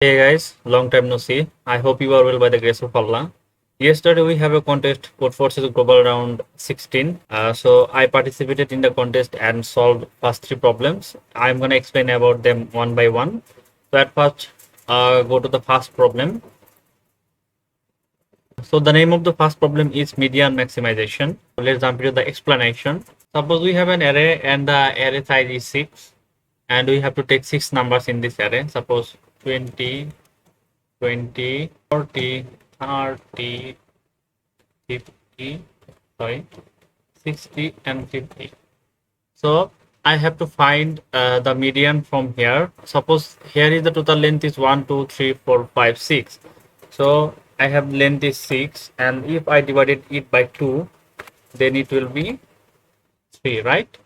Hey guys, long time no see. I hope you are well by the grace of Allah. Yesterday we have a contest Codeforces Global Round 16. So I participated in the contest and solved first three problems. I'm gonna explain about them one by one. So at first, go to the first problem. So the name of the first problem is median maximization. Let's jump into the explanation. Suppose we have an array and the array size is 6 and we have to take 6 numbers in this array. Suppose 20, 20, 40, 30, 50, sorry, 60 and 50. So I have to find the median from here. Suppose here is the total length is 1, 2, 3, 4, 5, 6. So I have length is 6 and if I divided it by 2, then it will be 3, right?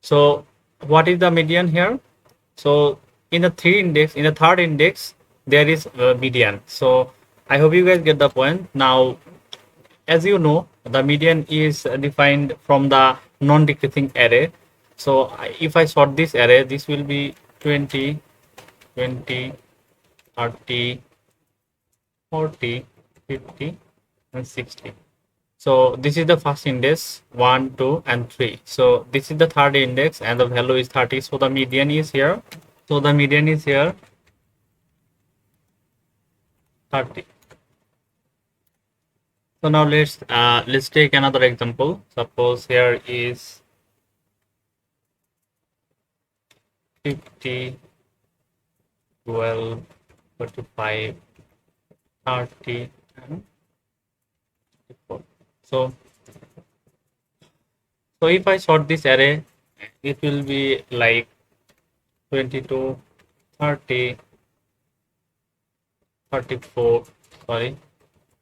So what is the median here? So in the third index, there is median. So I hope you guys get the point. Now, as you know, the median is defined from the non-decreasing array. So if I sort this array, this will be 20, 20, 30, 40, 50, and 60. So this is the first index 1, 2, and 3. So this is the third index and the value is 30. So the median is here. So the median is here 30. So now let's take another example. Suppose here is 50, 12, 45, 30, and 54. So if I sort this array, it will be like 22, 30, 34, sorry,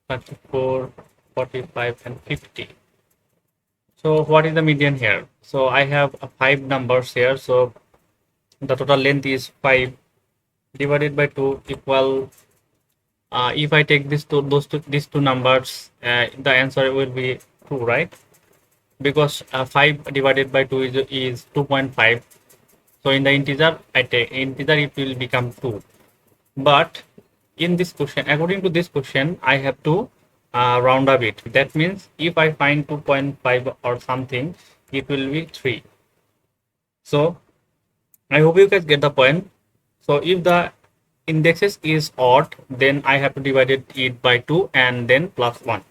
34, 45, and 50. So what is the median here? So I have 5 numbers here. So the total length is 5 divided by 2 equal. If I take these two numbers, the answer will be 2, right? Because 5 divided by 2 is 2.5. So in the integer, it will become 2. But in this question, according to this question, I have to round up it. That means if I find 2.5 or something, it will be 3. So I hope you guys get the point. So if the indexes is odd, then I have to divide it by 2 and then plus 1.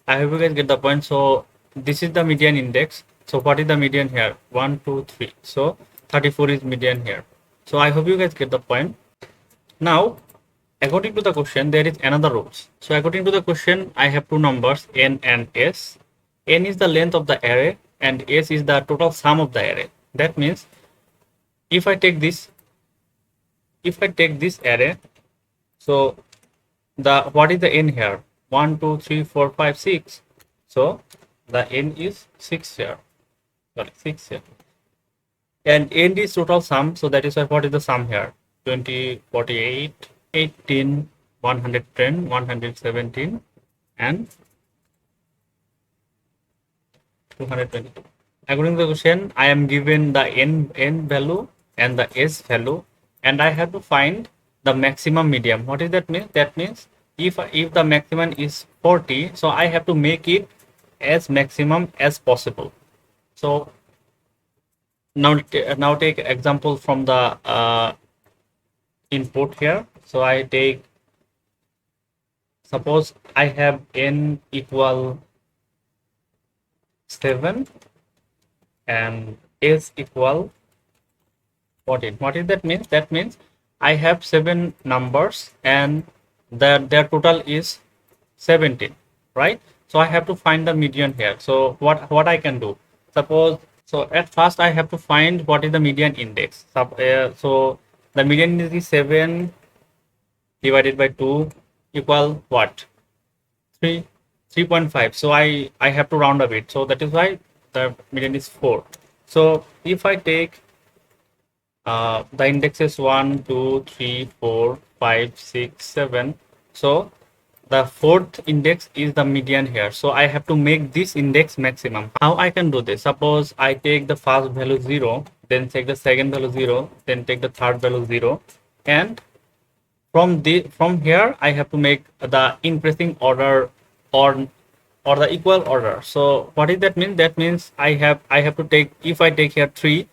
I hope you guys get the point. So this is the median index. So what is the median here? 1, 2, 3. So 34 is median here. So I hope you guys get the point. Now, according to the question, there is another rules. So according to the question, I have two numbers n and s. N is the length of the array and s is the total sum of the array. That means if I take this array, so the what is the n here? 1, 2, 3, 4, 5, 6. So the n is 6 here. Sorry, 6 here. And n is total sum. So that is why what is the sum here? 20, 48, 18, 110, 117, and 222. According to the question, I am given the n value and the s value, and I have to find the maximum medium. What does that mean? That means if the maximum is 40, so I have to make it as maximum as possible. So now take example from the input here. So I take, suppose I have n equal 7 and s equal 14. What is that means? That means I have 7 numbers and their total is 17, right? So I have to find the median here. So what I can do? Suppose, so at first I have to find what is the median index. So the median is 7 divided by 2 equal what? 3.5. So I have to round up it. So that is why the median is 4. So if I take the indexes 1, 2, 3, 4, 5, 6, 7. So the fourth index is the median here. So I have to make this index maximum. How I can do this? Suppose I take the first value 0, then take the second value 0, then take the third value 0, and from here I have to make the increasing order or the equal order. So what does that mean? That means I have to take, if I take here 3,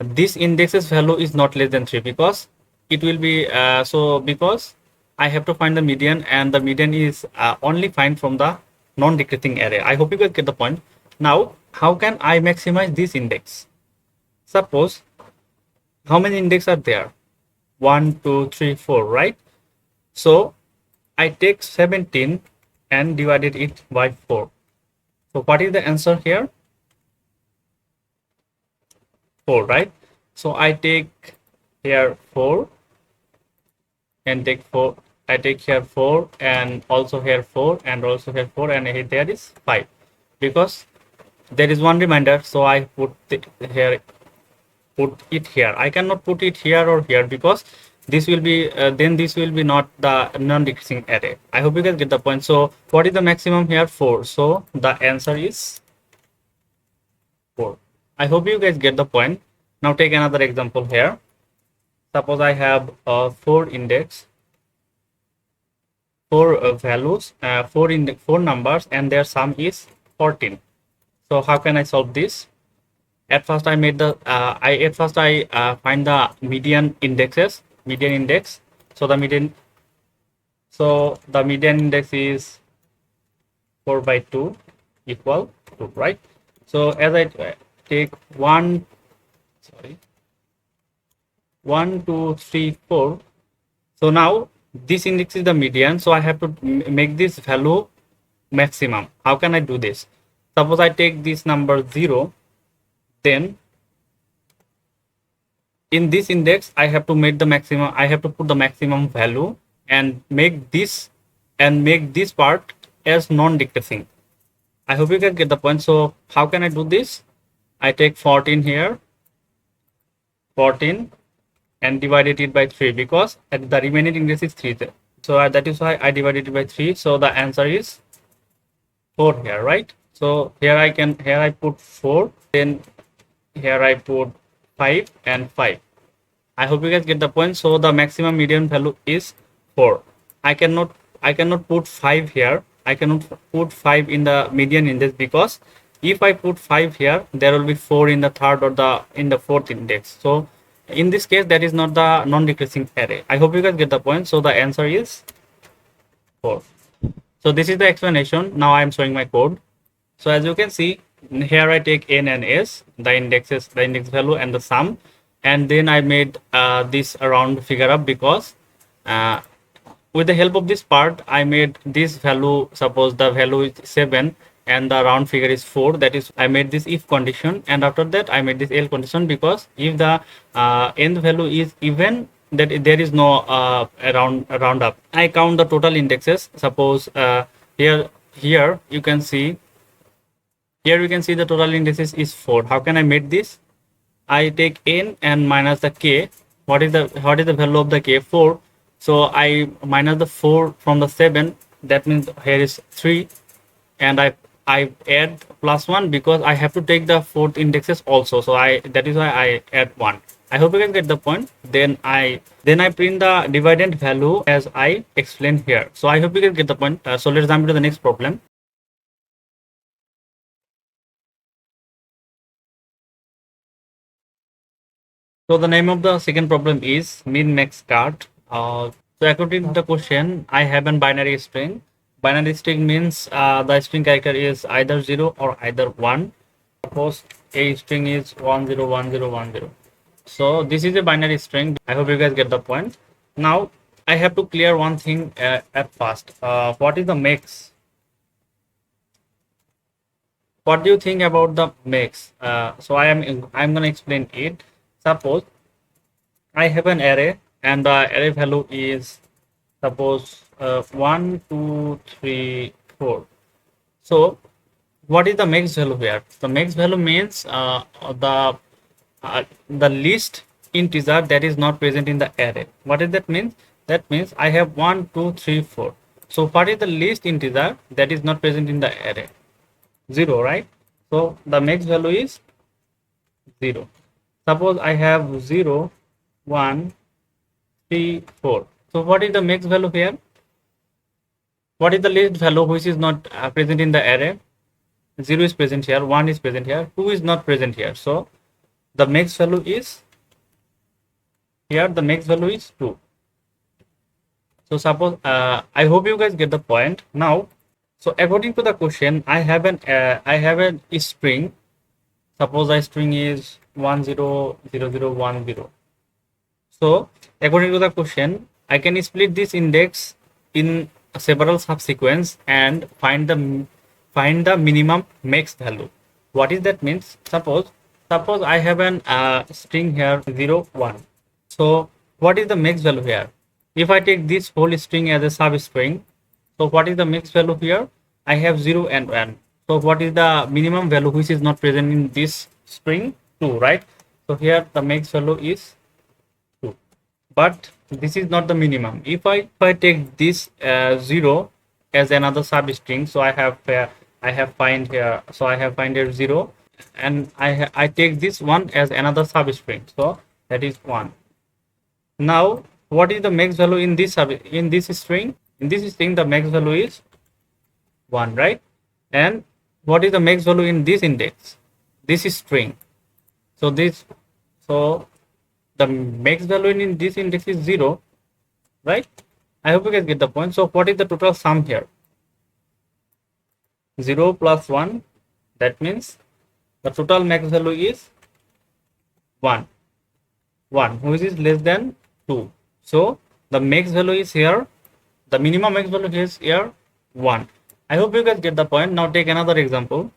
this index's value is not less than 3, because it will be so because I have to find the median, and the median is only find from the non-decreasing array. I hope you guys get the point. Now how can I maximize this index? Suppose, how many index are there? 1 2 3 4, right? So I take 17 and divided it by 4. So what is the answer here? 4, right? So I take here 4 and take 4. I take here 4 and also here 4 and also here 4, and here there is 5, because there is one reminder. So I put it here. I cannot put it here or here, because this will be then this will be not the non-decreasing array. I hope you guys get the point. So what is the maximum here? 4. So the answer is 4. I hope you guys get the point. Now take another example here. Suppose I have 4 index, 4 values, 4 numbers, and their sum is 14. So how can I solve this? At first I made the I find the median index. So the median index is 4 by 2 equal 2, right? So as I take 1 2 3 4, so now this index is the median, so I have to make this value maximum. How can I do this? Suppose I take this number 0, then in this index I have to make the maximum, I have to put the maximum value and make this part as non-decreasing. I hope you can get the point. So how can I do this? I take 14 here, 14, and divided it by 3, because at the remaining index is 3. So that is why I divided it by 3. So the answer is 4 here, right? So here I put 4, then here I put 5 and 5. I hope you guys get the point. So the maximum median value is 4. I cannot put 5 here. I cannot put 5 in the median index, because if I put 5 here, there will be 4 in the third or in the fourth index. So in this case, that is not the non-decreasing array. I hope you guys get the point. So the answer is 4. So this is the explanation. Now I am showing my code. So as you can see, here I take n and s, the index value and the sum, and then I made this round figure up, because with the help of this part I made this value. Suppose the value is 7 and the round figure is 4, that is I made this if condition, and after that I made this L condition, because if the n value is even, that there is no round up. I count the total indexes. Suppose here you can see, here we can see the total indexes is 4. How can I make this? I take n and minus the k. What is the value of the k? 4. So I minus the 4 from the 7. That means here is 3, and I add plus 1, because I have to take the fourth indexes also. So that is why I add 1. I hope you can get the point. Then I print the dividend value as I explained here. So I hope you can get the point. So let's jump to the next problem. So the name of the second problem is MIN-MEX Cut. So according to the question, I have a binary string. Binary string means the string character is either 0 or either 1. Suppose a string is 101010. So this is a binary string. I hope you guys get the point. Now I have to clear one thing at first. What is the MEX? What do you think about the MEX? So I'm gonna explain it. Suppose I have an array, and the array value is, suppose 1 2 3 4. So what is the MEX value here? The MEX value means the least integer that is not present in the array. What does that mean? That means I have 1 2 3 4. So what is the least integer that is not present in the array? 0, right? So the MEX value is 0. Suppose I have 0 1 3 4. So what is the max value here? What is the least value which is not present in the array? 0 is present here, 1 is present here, 2 is not present here. So the max value is here, the max value is 2. So suppose I hope you guys get the point now. So according to the question, I have a string. Suppose the string is 100010. So according to the question, I can split this index in several subsequence and find the minimum max value. What is that means? Suppose I have an string here 0 1. So what is the max value here? If I take this whole string as a substring, so what is the max value here? I have 0 and 1. So what is the minimum value which is not present in this string? 2, right? So here the max value is 2. But this is not the minimum. If I take this 0 as another substring, so I have find here, so I have find here 0, and I take this one as another substring, so that is 1. Now what is the max value in this string? In this string the max value is 1, right? And what is the max value in this index, this string? So the max value in this index is 0, right? I hope you guys get the point. So what is the total sum here? 0 plus 1, that means the total max value is 1, which is less than 2. So the max value is here, the minimum max value is here 1. I hope you guys get the point. Now take another example.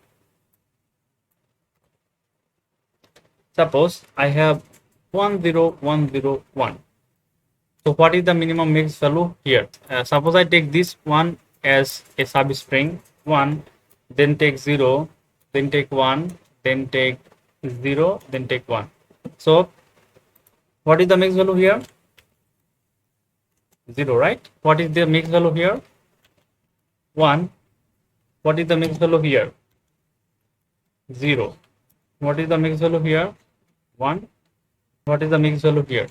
Suppose I have 10101. So what is the minimum max value here? Suppose I take this one as a substring 1, then take 0, then take 1, then take 0, then take 1. So what is the max value here? 0, right? What is the max value here? 1. What is the max value here? 0. What is the max value here? 1. What is the max value here?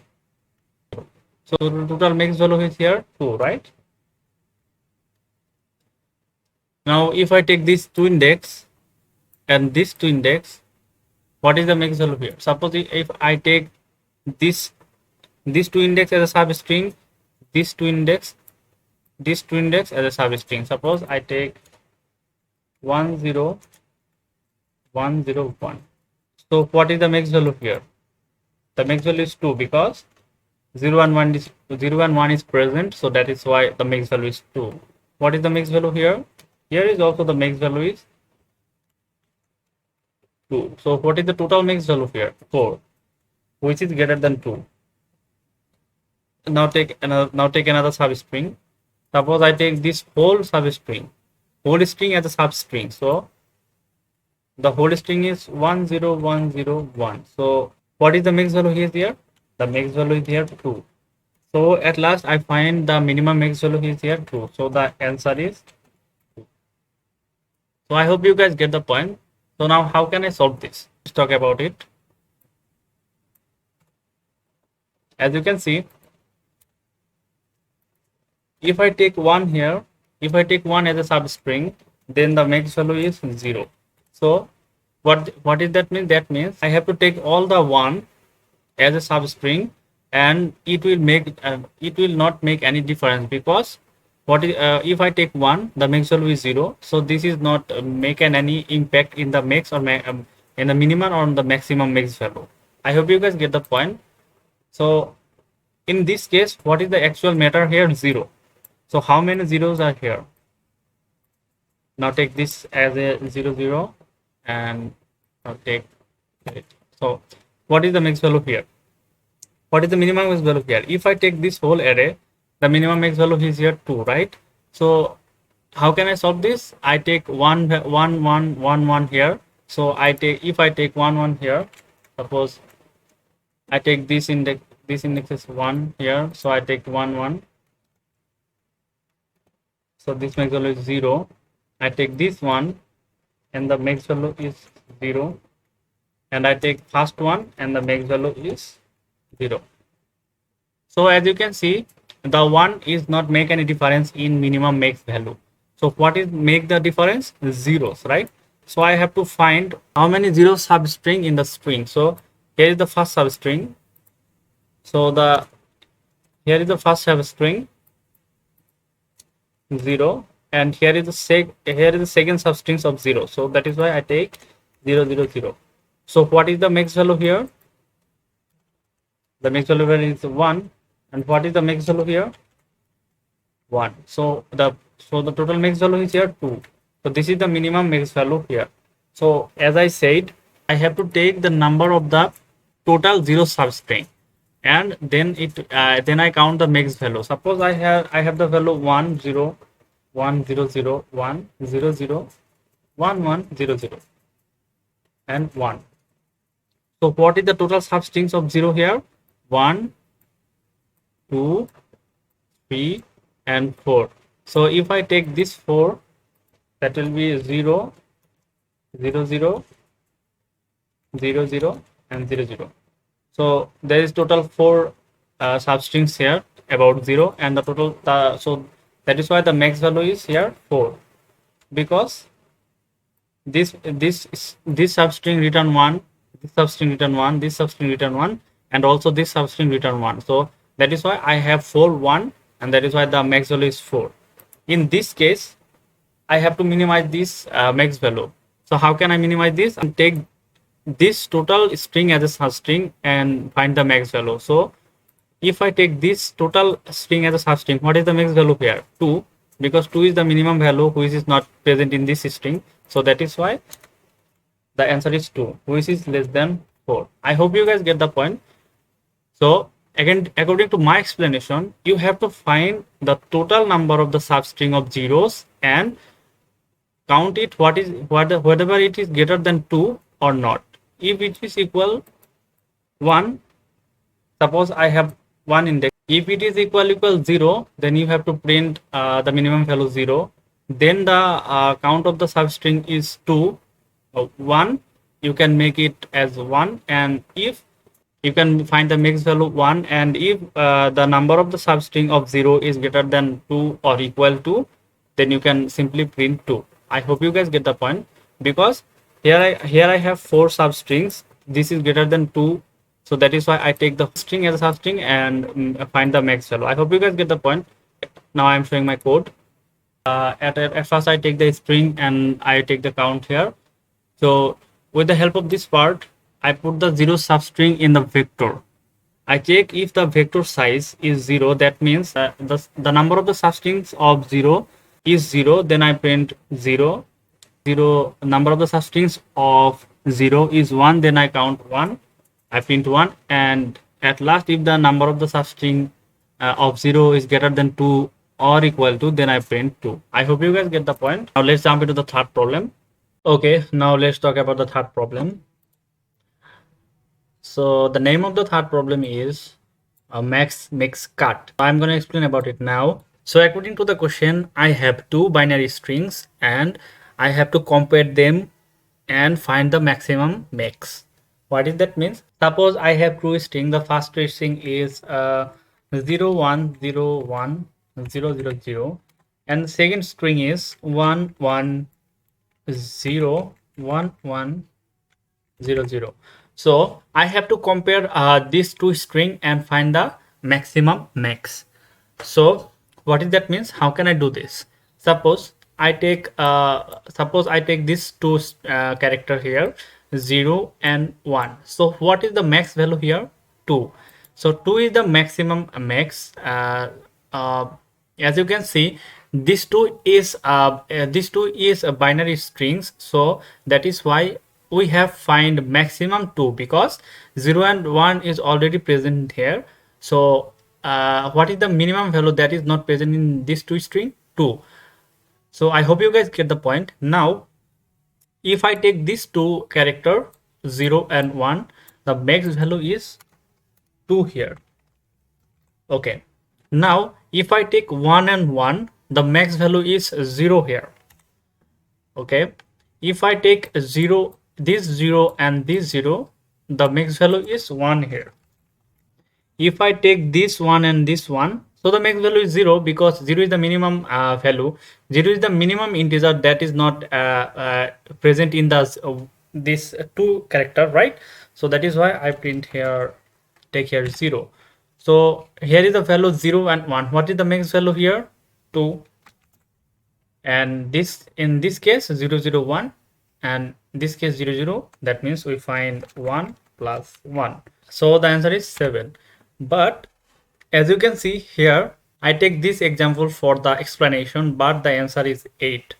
So the total max value is here 2, right? Now if I take this 2 index and this 2 index, what is the max value here? Suppose if I take this 2 index as a substring, this 2 index as a substring. Suppose I take 10101. So what is the max value here? The max value is 2 because 0 and 1 is present, so that is why the max value is 2. What is the max value here? Here is also the max value is 2. So what is the total max value here? 4, which is greater than 2. Now take another substring. Suppose I take this whole string as a substring. So the whole string is 10101. So what is the max value here? The max value is here 2. So at last I find the minimum max value is here 2. So the answer is 2. So I hope you guys get the point. So now how can I solve this? Let's talk about it. As you can see, if I take 1 here, if I take 1 as a substring, then the max value is 0. So what is that mean? That means I have to take all the 1 as a substring, and it will not make any difference, because if I take 1, the max value is 0. So this is not making any impact in the max or in the minimum or the maximum max value. I hope you guys get the point. So in this case, what is the actual matter here? 0. So how many zeros are here? Now take this as a 0 0, and now take it. So what is the max value here? What is the minimum max value here? If I take this whole array, the minimum max value is here 2, right? So how can I solve this? I take 1 here. So if I take 1 1 here, suppose I take this index is 1 here, so I take 1 1. So this max value is 0. I take this one and the max value is 0, and I take first one and the max value is 0. So as you can see, the 1 is not make any difference in minimum max value. So what is make the difference? Zeros, right? So I have to find how many zeros substring in the string. So here is the first substring. So here is the first substring 0, and here is the second substrings of 0. So that is why I take 0 0 0. So what is the max value here? The max value here is 1, and what is the max value here? 1. So the total max value is here 2. So this is the minimum max value here. So as I said, I have to take the number of the total 0 substring, and then I count the max value. Suppose I have the value 1 0 1 0 0 1 0 0 1 1 0 0 and 1. So what is the total substrings of 0 here? 1 2 3 and 4. So if I take this 4, that will be 0 0 0 0 0 and 0 0. So there is total 4 substrings here about 0, and the total so that is why the max value is here 4, because this substring return 1, this substring return 1, this substring return 1, and also this substring return 1. So that is why I have 4 1, and that is why the max value is 4. In this case, I have to minimize this max value. So how can I minimize this? And take this total string as a substring and find the max value. So if I take this total string as a substring, what is the max value here? 2, because 2 is the minimum value which is not present in this string. So that is why the answer is 2, which is less than 4. I hope you guys get the point. So again, according to my explanation, you have to find the total number of the substring of zeros and count it whether it is greater than 2 or not. If it is equal 1, suppose I have 1 index. If it is equal 0, then you have to print the minimum value 0. Then the count of the substring is 2. 1, you can make it as 1, and if you can find the max value 1, and if the number of the substring of 0 is greater than 2 or equal to, then you can simply print 2. I hope you guys get the point, because here I have 4 substrings. This is greater than 2, so that is why I take the string as a substring and find the max value. I hope you guys get the point. Now I am showing my code. At first I take the string and I take the count here. So with the help of this part, I put the 0 substring in the vector. I check if the vector size is 0. That means the number of the substrings of 0 is 0. Then I print 0. Number of the substrings of 0 is 1. Then I count 1. I print 1. And at last, if the number of the substring of 0 is greater than 2 or equal to, then I print 2. I hope you guys get the point. Now let's jump into the third problem. Okay, now let's talk about the third problem. So the name of the third problem is a MAX-MEX Cut. I'm going to explain about it now. So according to the question, I have 2 binary strings and I have to compare them and find the maximum max. What does that mean? Suppose I have 2 strings. The first string is 0 1 0 1 0 0 0, and the second string is 1 1 0 1 1 0 0. So I have to compare these 2 string and find the maximum max. So what does that means? How can I do this? Suppose I take this 2 character here, 0 and 1. So what is the max value here? 2. So 2 is the maximum max. As you can see, this 2 is binary strings. So that is why we have find maximum 2, because 0 and 1 is already present here. So what is the minimum value that is not present in this 2 string? 2. So I hope you guys get the point. Now if I take these 2 character 0 and 1, the max value is 2 here. Okay, now if I take 1 and 1, the max value is 0 here. Okay, if I take 0, this 0 and this 0, the max value is 1 here. If I take this 1 and this 1, So the max value is 0 because 0 is the minimum value. 0 is the minimum integer that is not present in the this two character, right? So that is why I print here, take here 0. So here is the value 0 and 1. What is the max value here? 2. And this, in this case 0 0 1, and this case 0 0. That means we find 1 plus 1. So the answer is 7. But as you can see here, I take this example for the explanation, but the answer is 8.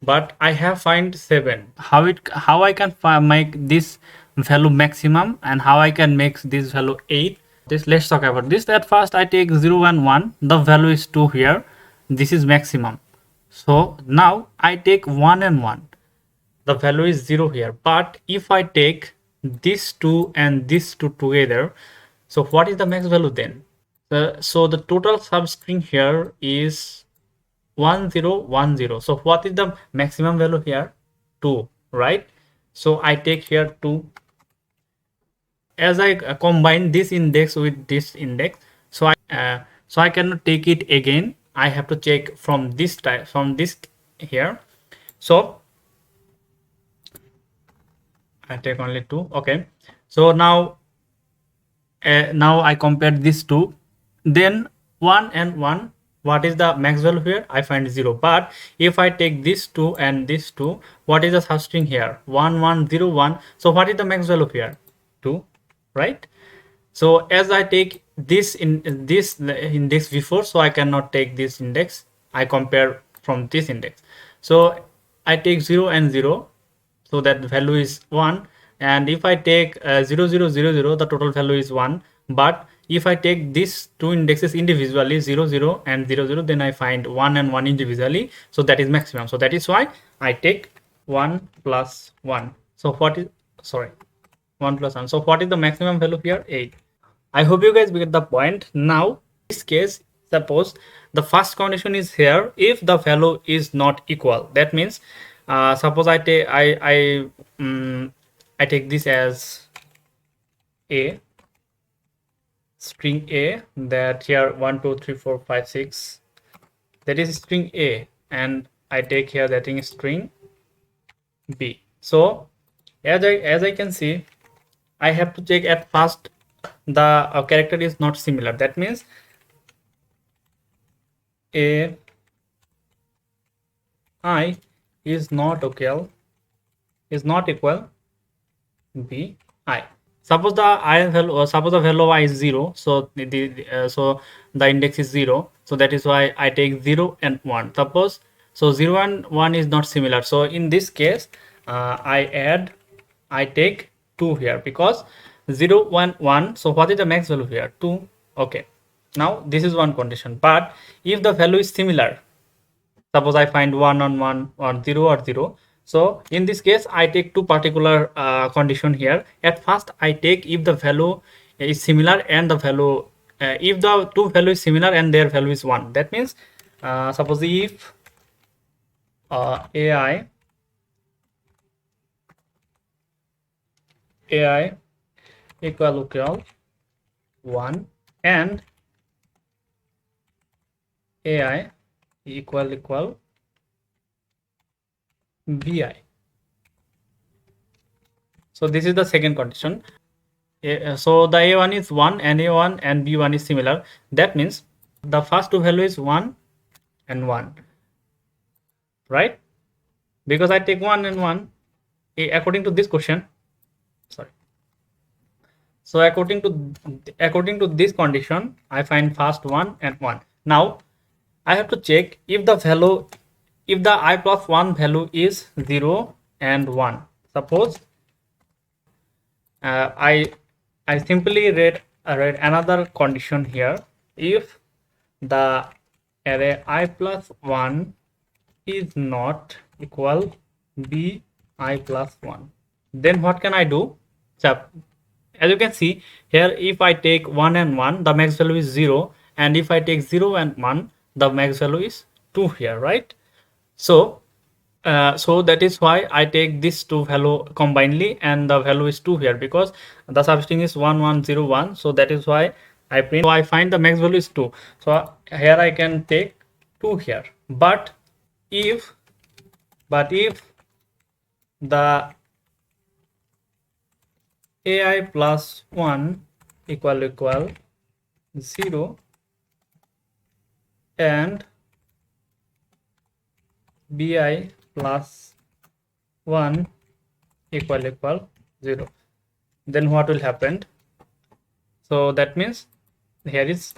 But I have find 7. How I can make this value maximum and how I can make this value 8? This, let's talk about this. At first I take 0 and 1. The value is 2 here. This is maximum. So now I take 1 and 1. The value is 0 here. But if I take this 2 and this 2 together, so what is the max value then? So the total substring here is 1010. So what is the maximum value here? 2, right? So I take here 2. As I combine this index with this index, so I cannot take it again. I have to check from this type, from this here. So I take only 2. Okay. So now I compare these two. Then 1 and 1. What is the max value here? I find 0. But if I take this 2 and this 2, what is the substring here? 1 1 0 1. So what is the max value here? 2, right? So as I take this in this index before, so I cannot take this index. I compare from this index. So I take 0 and 0, so that value is 1. And if I take 0 0 0 0, the total value is 1. But if I take these two indexes individually, 0 0 and 0 0, then I find 1 and 1 individually. So that is maximum. So that is why I take 1 plus 1. So what is, sorry, 1 plus 1. So what is the maximum value here? 8. I hope you guys get the point. Now in this case, suppose the first condition is here. If the value is not equal, that means suppose I take I take this as a string A, that here 1 2 3 4 5 6, that is string A, and I take here that is string B. So as I can see, I have to check at first the character is not similar. That means A I is not equal B I. Suppose the I value, suppose the value of I is 0, so the index is 0, so that is why I take 0 and 1. Suppose so 0 and 1 is not similar, so in this case I take 2 here, because 0 1 1. So what is the max value here? 2. Okay, now this is one condition. But if the value is similar, suppose I find 1 on 1 or 0 or 0, so in this case I take two particular condition here. At first I take if the value is similar and the value if the two value is similar and their value is 1. That means suppose if AI equal 1 and AI equal BI. So this is the second condition. So the A1 is 1 and A1 and B1 is similar. That means the first two value is 1 and 1, right? Because I take 1 and 1 according to this question. Sorry. So according to this condition, I find first 1 and 1. Now I have to check if the value, if the I plus 1 value is 0 and 1. Suppose I simply read another condition here. If the array I plus 1 is not equal B I plus 1, then what can I do? So as you can see here, if I take 1 and 1, the max value is 0, and if I take 0 and 1, the max value is 2 here, right? So so that is why I take this two value combinedly, and the value is 2 here, because the substring is 1 1 0 1. So that is why I print, so I find the max value is 2. So here I can take 2 here. But if the AI plus 1 equal 0 and bi plus 1 equal 0, then what will happen? So that means here is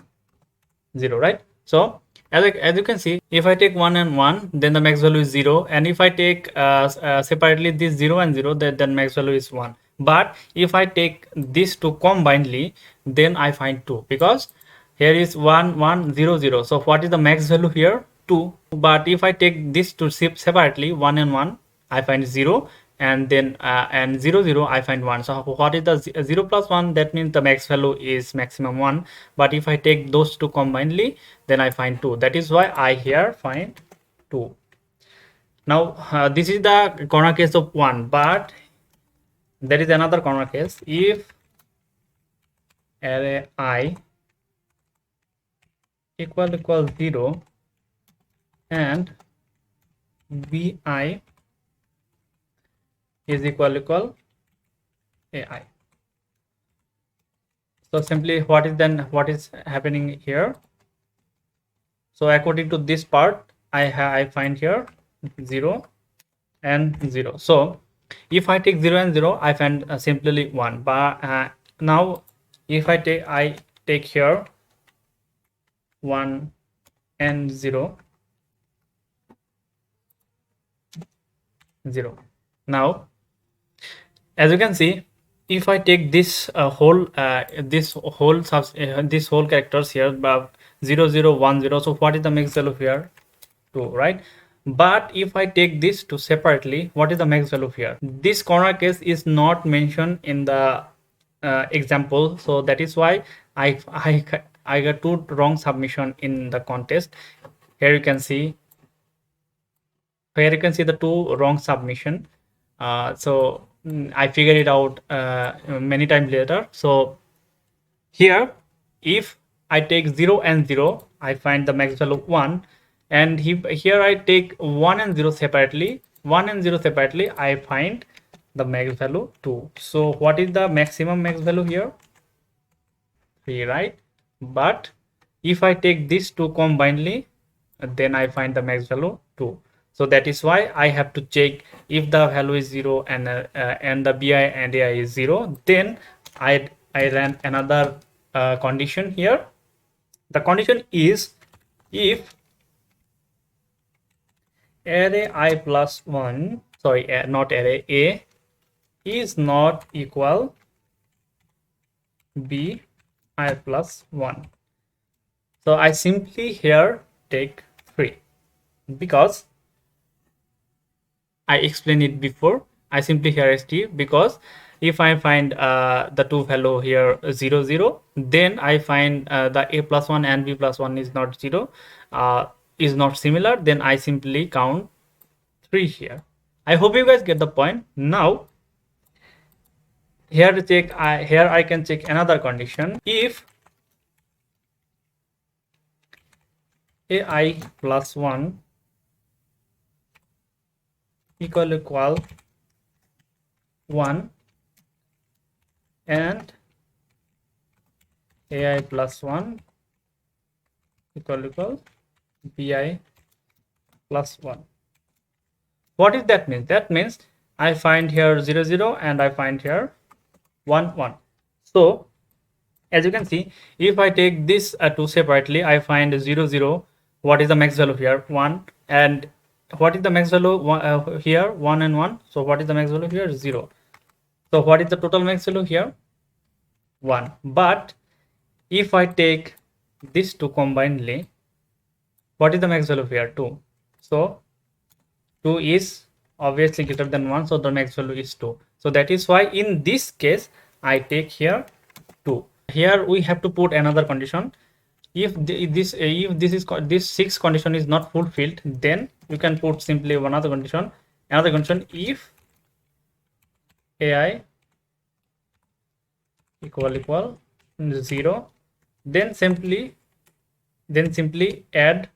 0, right? So as you can see, if I take 1 and 1, then the max value is 0, and if I take separately this 0 and 0, then max value is 1. But if I take these two combinedly, then I find 2, because here is 1 1 0 0. So what is the max value here? 2. But if I take this two separately, 1 and 1, I find 0, and then and 0 0 I find 1. So what is the 0 plus 1? That means the max value is maximum 1. But if I take those two combinedly, then I find 2. That is why I here find 2. Now this is the corner case of 1, but there is another corner case. If array I equal 0 and bi is equal ai. So simply what is happening here? So according to this part, I find here 0 and 0. So if I take 0 and 0, I find simply 1. But now if I take here 1 and 0 0. Now as you can see, if I take this whole characters here, 0 0 1 0, so what is the max value here? 2, right? But if I take this two separately, what is the max value here? This corner case is not mentioned in the example, so that is why I got two wrong submission in the contest. Here you can see the two wrong submission. So I figured it out many times later. So here, if I take 0 and 0, I find the max value 1, and here I take 1 and 0 separately, I find the max value 2. So what is the maximum max value here? 3, right? But if I take these two combinedly, then I find the max value 2. So that is why I have to check if the value is 0 and the bi and ai is 0. Then I ran another condition here. The condition is if array I plus 1, sorry, not array a, is not equal b I plus 1. So I simply here take 3, because I explained it before. I simply here st, because if I find the two value here 0 0, then I find the a plus 1 and b plus 1 is not 0, is not similar, then I simply count 3 here. I hope you guys get the point. Now here to check, here I can check another condition. If ai plus 1 equal 1 and ai plus 1 equal bi plus 1. What is that means? That means I find here 0 0 and I find here 1 1. So as you can see, if I take this two separately, I find 0 0. What is the max value here? 1. And what is the max value here? 1 and 1. So what is the max value here? 0. So what is the total max value here? 1. But if I take these two combinedly, what is the max value here? 2. So 2 is obviously greater than 1, so the max value is 2. So that is why in this case I take here 2. Here we have to put another condition. If this 6 condition is not fulfilled, then you can put simply another condition. If ai equal 0 then simply add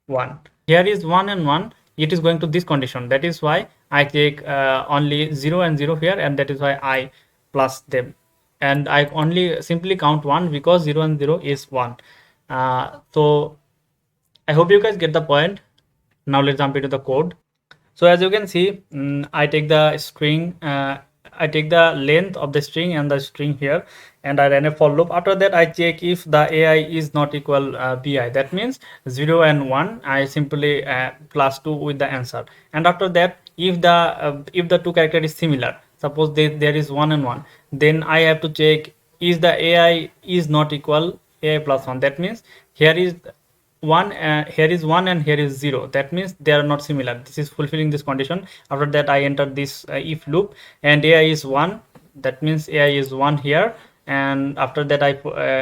1. Here is 1 and 1, it is going to this condition. That is why I take only 0 and 0 here, and that is why I plus them, and I only simply count 1 because 0 and 0 is 1. So I hope you guys get the point. Now let's jump into the code. So as you can see, I take the string, I take the length of the string and the string here, and I ran a for loop. After that, I check if the AI is not equal bi. That means 0 and 1. I simply plus 2 with the answer. And after that, if the two character is similar, suppose there is 1 and 1, then I have to check is the AI is not equal AI plus 1. That means here is 1, here is 1 and here is 0. That means they are not similar. This is fulfilling this condition. After that, I enter this if loop, and AI is 1. That means AI is 1 here, and after that I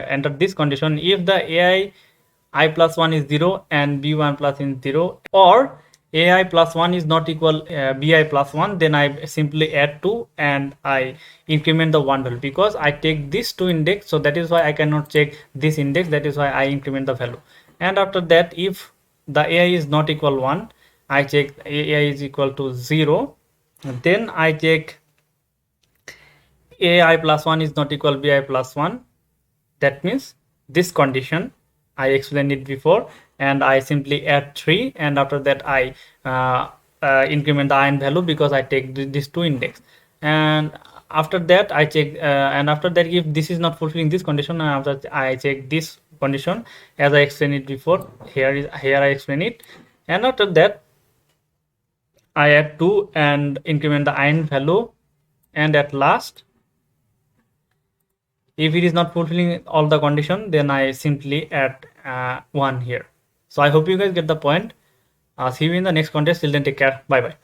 enter this condition. If the AI I plus 1 is 0 and b1 plus is 0, or AI plus 1 is not equal bi plus 1, then I simply add 2 and I increment the 1 value, because I take this 2 index, so that is why I cannot check this index. That is why I increment the value. And after that, if the AI is not equal 1, I check AI is equal to 0, then I check AI plus 1 is not equal bi plus 1. That means this condition I explained it before, and I simply add 3, and after that I increment the iron value, because I take this 2 index. And after that I check, and after that, if this is not fulfilling this condition, and after I check this condition as I explained it before. Here I explain it, and after that I add 2 and increment the iron value, and at last, if it is not fulfilling all the condition, then I simply add 1 here. So I hope you guys get the point. See you in the next contest. Till then, take care. Bye bye.